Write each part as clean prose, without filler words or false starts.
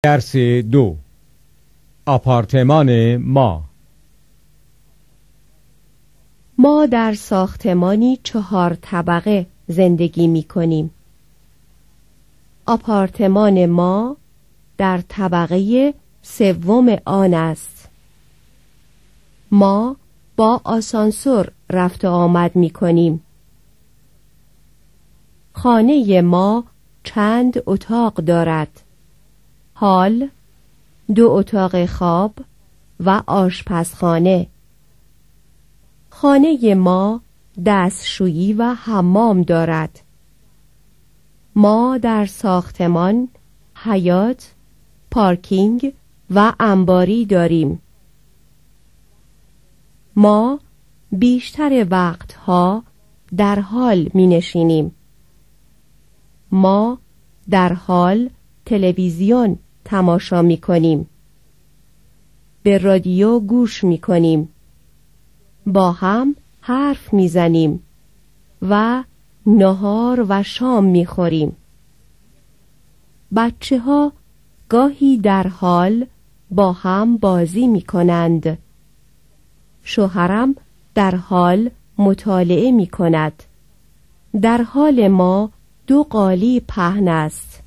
درس 2. آپارتمان ما. ما در ساختمانی 4 طبقه زندگی می کنیم. آپارتمان ما در طبقه 3 آن است. ما با آسانسور رفت و آمد می کنیم. خانه ما چند اتاق دارد. هال، 2 اتاق خواب و آشپزخانه. خانه ما دستشویی و حمام دارد. ما در ساختمان حیاط، پارکینگ و انباری داریم. ما بیشتر وقتها در هال می نشینیم. ما در هال تلویزیون تماشا می کنیم. به رادیو گوش می کنیم. با هم حرف می زنیم و نهار و شام می خوریم. بچه ها گاهی در هال با هم بازی می کنند. شوهرم در هال مطالعه می کند. در هال ما 2 قالی پهن است.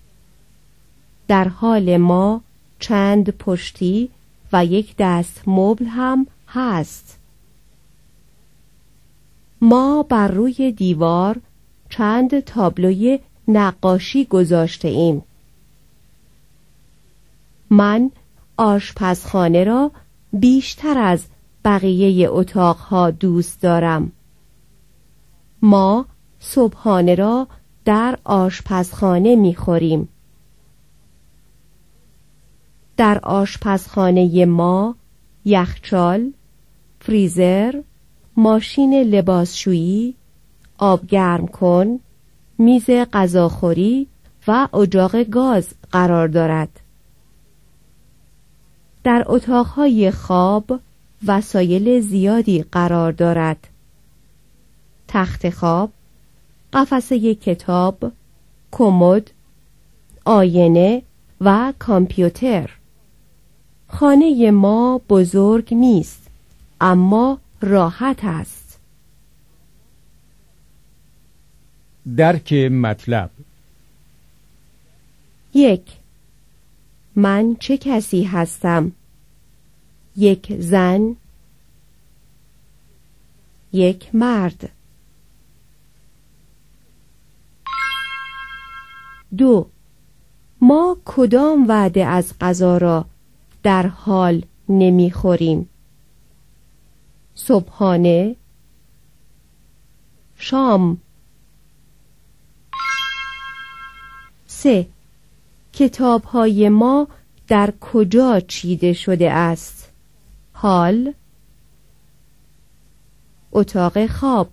در هال ما چند پشتی و 1 دست مبل هم هست. ما بر روی دیوار چند تابلوی نقاشی گذاشته ایم. من آشپزخانه را بیشتر از بقیه اتاقها دوست دارم. ما صبحانه را در آشپزخانه می‌خوریم. در آشپزخانه ما یخچال، فریزر، ماشین لباسشویی، آب گرم کن، میز غذاخوری و اجاق گاز قرار دارد. در اتاقهای خواب وسایل زیادی قرار دارد. تخت خواب، قفسه کتاب، کمد، آینه و کامپیوتر. خانه ما بزرگ نیست، اما راحت است. درک مطلب. 1. من چه کسی هستم؟ 1 زن، 1 مرد. 2. ما کدام وعده از غذا را در حال نمیخوریم؟ صبحانه، شام. 3. کتاب‌های ما در کجا چیده شده است؟ هال، اتاق خواب.